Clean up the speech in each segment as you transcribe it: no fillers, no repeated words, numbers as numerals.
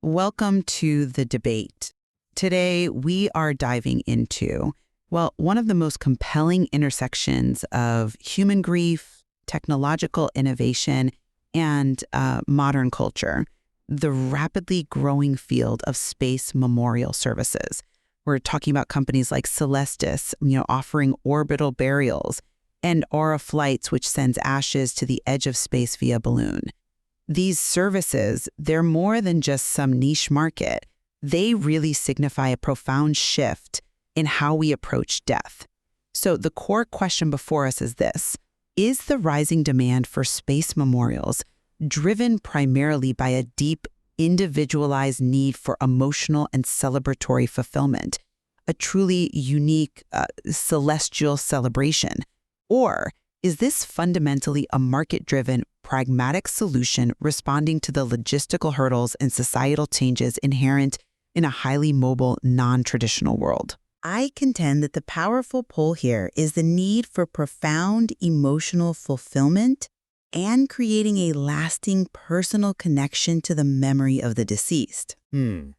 Welcome to The Debate. Today, we are diving into, one of the most compelling intersections of human grief, technological innovation, and modern culture, the rapidly growing field of space memorial services. We're talking about companies like Celestis, offering orbital burials, and Aura Flights, which sends ashes to the edge of space via balloon. These services, they're more than just some niche market. They really signify a profound shift in how we approach death. So the core question before us is this: is the rising demand for space memorials driven primarily by a deep, individualized need for emotional and celebratory fulfillment, a truly unique celestial celebration? Or is this fundamentally a market-driven, pragmatic solution responding to the logistical hurdles and societal changes inherent in a highly mobile, non-traditional world? I contend that the powerful pull here is the need for profound emotional fulfillment and creating a lasting personal connection to the memory of the deceased. And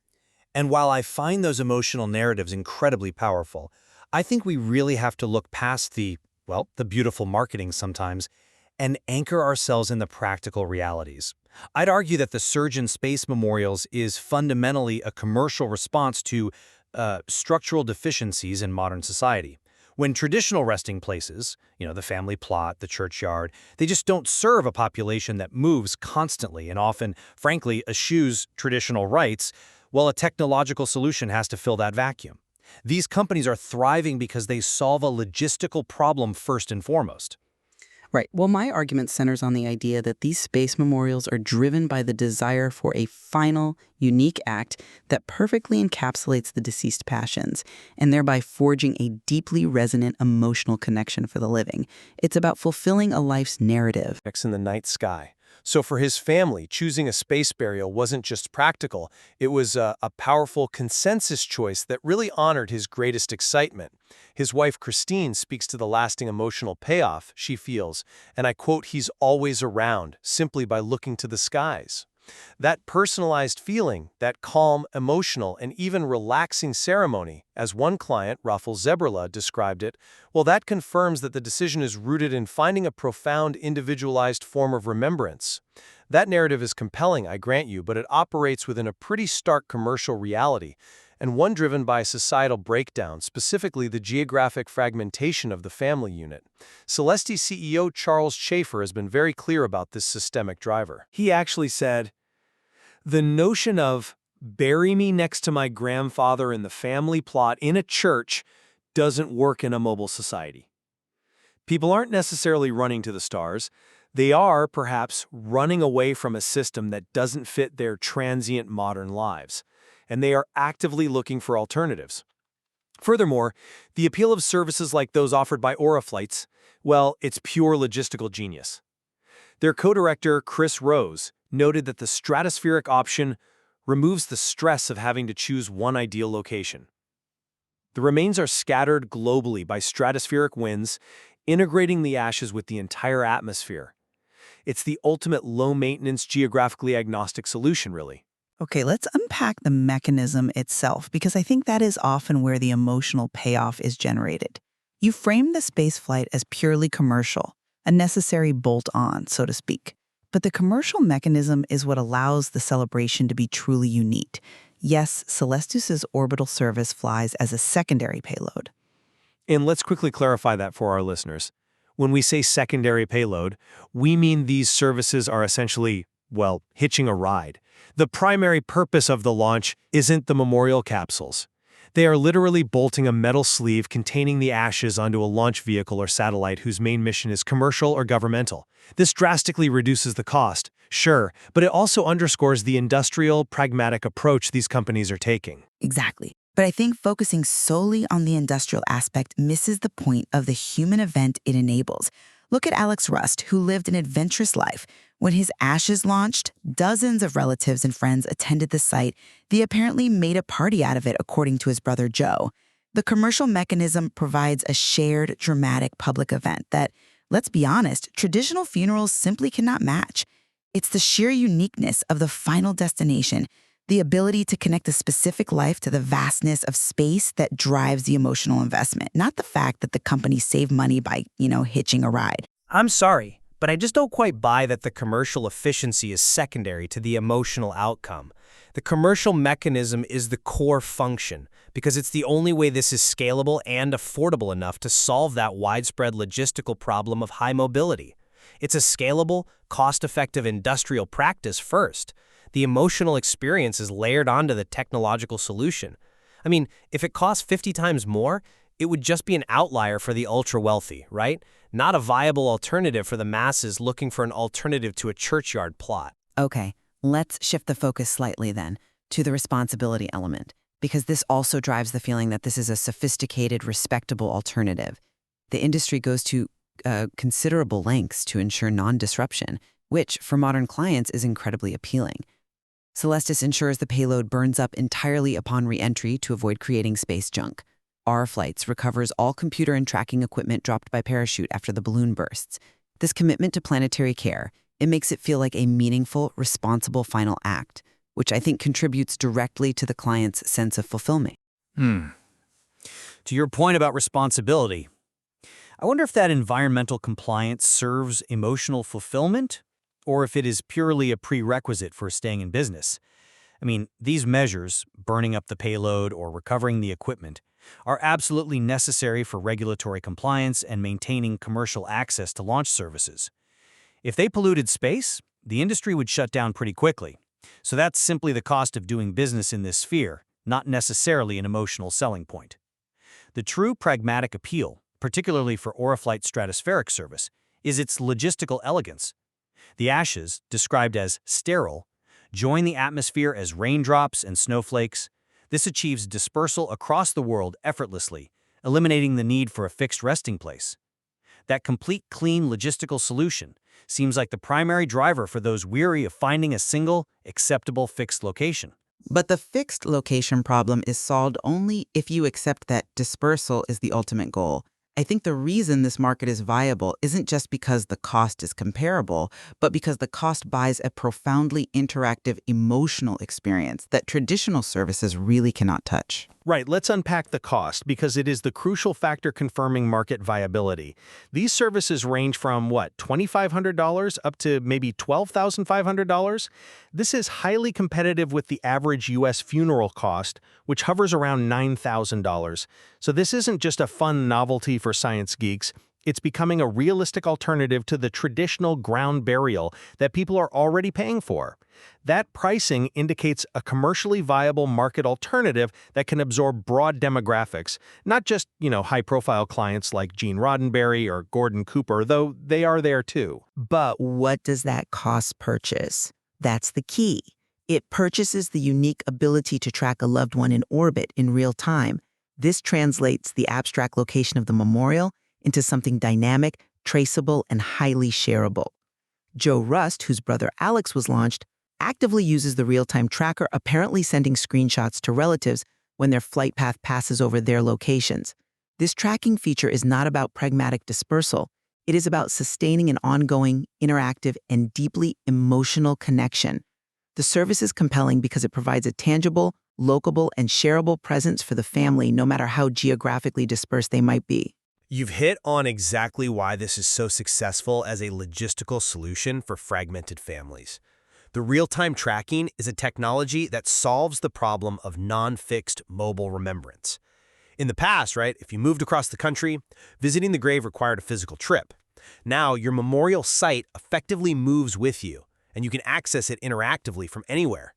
while I find those emotional narratives incredibly powerful, I think we really have to look past the beautiful marketing sometimes, and anchor ourselves in the practical realities. I'd argue that the surge in space memorials is fundamentally a commercial response to structural deficiencies in modern society. When traditional resting places, the family plot, the churchyard, they just don't serve a population that moves constantly and often, frankly, eschews traditional rites, a technological solution has to fill that vacuum. These companies are thriving because they solve a logistical problem first and foremost. Right. Well, my argument centers on the idea that these space memorials are driven by the desire for a final, unique act that perfectly encapsulates the deceased passions, and thereby forging a deeply resonant emotional connection for the living. It's about fulfilling a life's narrative. In the night sky. So for his family, choosing a space burial wasn't just practical, it was a powerful consensus choice that really honored his greatest excitement. His wife, Christine, speaks to the lasting emotional payoff she feels, and I quote, "He's always around, simply by looking to the skies." That personalized feeling, that calm, emotional, and even relaxing ceremony, as one client, Rafael Zebrla, described it, that confirms that the decision is rooted in finding a profound, individualized form of remembrance. That narrative is compelling, I grant you, but it operates within a pretty stark commercial reality, and one driven by societal breakdown, specifically the geographic fragmentation of the family unit. Celestis CEO Charles Schaefer has been very clear about this systemic driver. He actually said, "The notion of bury me next to my grandfather in the family plot in a church doesn't work in a mobile society. People aren't necessarily running to the stars. They are, perhaps, running away from a system that doesn't fit their transient modern lives, and they are actively looking for alternatives." Furthermore, the appeal of services like those offered by Aura Flights, it's pure logistical genius. Their co-director, Chris Rose, noted that the stratospheric option removes the stress of having to choose one ideal location. The remains are scattered globally by stratospheric winds, integrating the ashes with the entire atmosphere. It's the ultimate low-maintenance, geographically agnostic solution, really. Okay, let's unpack the mechanism itself, because I think that is often where the emotional payoff is generated. You frame the spaceflight as purely commercial, a necessary bolt-on, so to speak. But the commercial mechanism is what allows the celebration to be truly unique. Yes, Celestis' orbital service flies as a secondary payload. And let's quickly clarify that for our listeners. When we say secondary payload, we mean these services are essentially, hitching a ride. The primary purpose of the launch isn't the memorial capsules. They are literally bolting a metal sleeve containing the ashes onto a launch vehicle or satellite whose main mission is commercial or governmental. This drastically reduces the cost, sure, but it also underscores the industrial, pragmatic approach these companies are taking. Exactly. But I think focusing solely on the industrial aspect misses the point of the human event it enables. Look at Alex Rust, who lived an adventurous life. When his ashes launched, dozens of relatives and friends attended the site. They apparently made a party out of it, according to his brother Joe. The commercial mechanism provides a shared, dramatic public event that, let's be honest, traditional funerals simply cannot match. It's the sheer uniqueness of the final destination, The ability to connect a specific life to the vastness of space that drives the emotional investment, not the fact that the company saved money by, hitching a ride. I'm sorry, but I just don't quite buy that the commercial efficiency is secondary to the emotional outcome. The commercial mechanism is the core function, because it's the only way this is scalable and affordable enough to solve that widespread logistical problem of high mobility. It's a scalable, cost-effective industrial practice first. The emotional experience is layered onto the technological solution. I mean, if it costs 50 times more, it would just be an outlier for the ultra-wealthy, right? Not a viable alternative for the masses looking for an alternative to a churchyard plot. Okay, let's shift the focus slightly then to the responsibility element, because this also drives the feeling that this is a sophisticated, respectable alternative. The industry goes to considerable lengths to ensure non-disruption, which, for modern clients, is incredibly appealing. Celestis ensures the payload burns up entirely upon re-entry to avoid creating space junk. R-Flights recovers all computer and tracking equipment dropped by parachute after the balloon bursts. This commitment to planetary care, it makes it feel like a meaningful, responsible final act, which I think contributes directly to the client's sense of fulfillment. To your point about responsibility, I wonder if that environmental compliance serves emotional fulfillment, or if it is purely a prerequisite for staying in business. I mean, these measures, burning up the payload or recovering the equipment, are absolutely necessary for regulatory compliance and maintaining commercial access to launch services. If they polluted space, the industry would shut down pretty quickly. So that's simply the cost of doing business in this sphere, not necessarily an emotional selling point. The true pragmatic appeal, particularly for Auroflight's stratospheric service, is its logistical elegance. The ashes, described as sterile, join the atmosphere as raindrops and snowflakes. This achieves dispersal across the world effortlessly, eliminating the need for a fixed resting place. That complete, clean logistical solution seems like the primary driver for those weary of finding a single, acceptable fixed location. But the fixed location problem is solved only if you accept that dispersal is the ultimate goal. I think the reason this market is viable isn't just because the cost is comparable, but because the cost buys a profoundly interactive emotional experience that traditional services really cannot touch. Right, let's unpack the cost because it is the crucial factor confirming market viability. These services range from, $2,500 up to maybe $12,500? This is highly competitive with the average U.S. funeral cost, which hovers around $9,000. So this isn't just a fun novelty for science geeks. It's becoming a realistic alternative to the traditional ground burial that people are already paying for. That pricing indicates a commercially viable market alternative that can absorb broad demographics, not just, high-profile clients like Gene Roddenberry or Gordon Cooper, though they are there too. But what does that cost purchase? That's the key. It purchases the unique ability to track a loved one in orbit in real time. This translates the abstract location of the memorial into something dynamic, traceable, and highly shareable. Joe Rust, whose brother Alex was launched, actively uses the real-time tracker, apparently sending screenshots to relatives when their flight path passes over their locations. This tracking feature is not about pragmatic dispersal. It is about sustaining an ongoing, interactive, and deeply emotional connection. The service is compelling because it provides a tangible, locable, and shareable presence for the family, no matter how geographically dispersed they might be. You've hit on exactly why this is so successful as a logistical solution for fragmented families. The real-time tracking is a technology that solves the problem of non-fixed mobile remembrance. In the past, if you moved across the country, visiting the grave required a physical trip. Now, your memorial site effectively moves with you, and you can access it interactively from anywhere.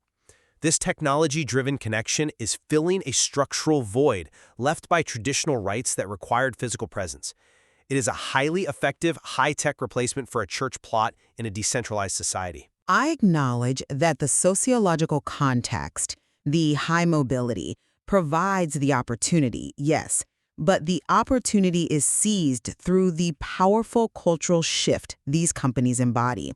This technology-driven connection is filling a structural void left by traditional rites that required physical presence. It is a highly effective, high-tech replacement for a church plot in a decentralized society. I acknowledge that the sociological context, the high mobility, provides the opportunity, yes, but the opportunity is seized through the powerful cultural shift these companies embody.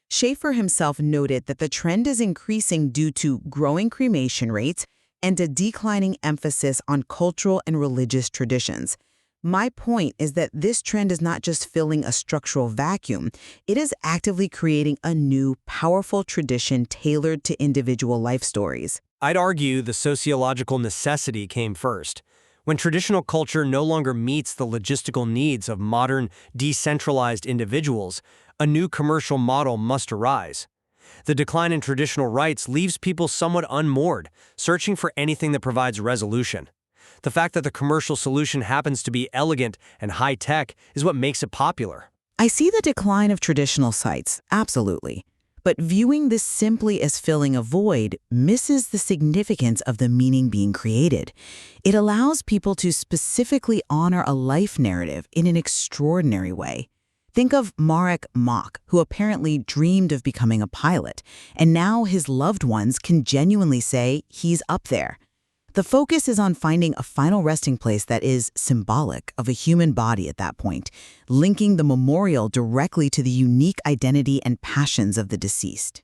Schaefer himself noted that the trend is increasing due to growing cremation rates and a declining emphasis on cultural and religious traditions. My point is that this trend is not just filling a structural vacuum, it is actively creating a new, powerful tradition tailored to individual life stories. I'd argue the sociological necessity came first. When traditional culture no longer meets the logistical needs of modern, decentralized individuals, a new commercial model must arise. The decline in traditional rights leaves people somewhat unmoored, searching for anything that provides resolution. The fact that the commercial solution happens to be elegant and high-tech is what makes it popular. I see the decline of traditional sites, absolutely. But viewing this simply as filling a void misses the significance of the meaning being created. It allows people to specifically honor a life narrative in an extraordinary way. Think of Marek Mach, who apparently dreamed of becoming a pilot, and now his loved ones can genuinely say he's up there. The focus is on finding a final resting place that is symbolic of a human body at that point, linking the memorial directly to the unique identity and passions of the deceased.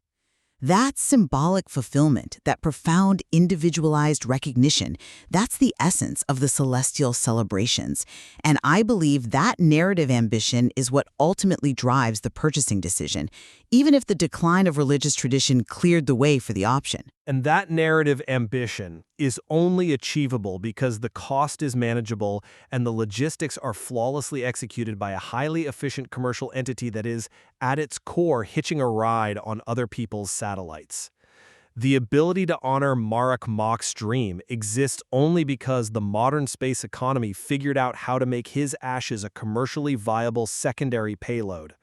That symbolic fulfillment, that profound individualized recognition, that's the essence of the celestial celebrations. And I believe that narrative ambition is what ultimately drives the purchasing decision, even if the decline of religious tradition cleared the way for the option. And that narrative ambition is only achievable because the cost is manageable and the logistics are flawlessly executed by a highly efficient commercial entity that is, at its core, hitching a ride on other people's satellites. The ability to honor Marek Mach's dream exists only because the modern space economy figured out how to make his ashes a commercially viable secondary payload.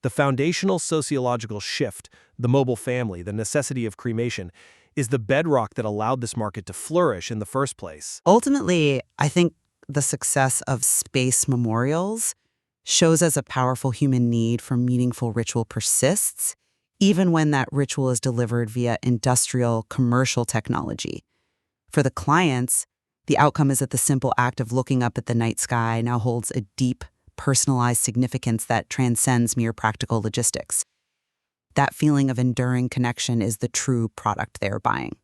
The foundational sociological shift, the mobile family, the necessity of cremation, is the bedrock that allowed this market to flourish in the first place. Ultimately, I think the success of space memorials shows us a powerful human need for meaningful ritual persists, even when that ritual is delivered via industrial, commercial technology. For the clients, the outcome is that the simple act of looking up at the night sky now holds a deep, personalized significance that transcends mere practical logistics. That feeling of enduring connection is the true product they're buying.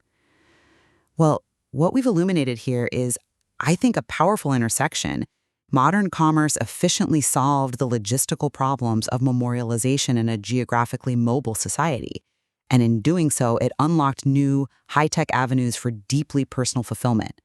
Well, what we've illuminated here is, I think, a powerful intersection. Modern commerce efficiently solved the logistical problems of memorialization in a geographically mobile society. And in doing so, it unlocked new, high-tech avenues for deeply personal fulfillment.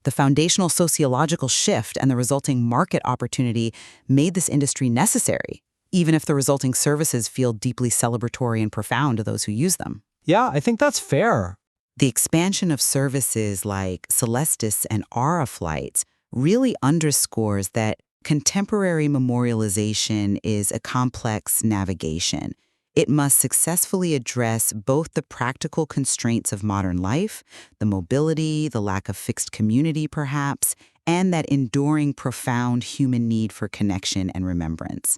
The foundational sociological shift and the resulting market opportunity made this industry necessary, even if the resulting services feel deeply celebratory and profound to those who use them. Yeah, I think that's fair. The expansion of services like Celestis and Aura flights really underscores that contemporary memorialization is a complex navigation. It must successfully address both the practical constraints of modern life, the mobility, the lack of fixed community perhaps, and that enduring profound human need for connection and remembrance.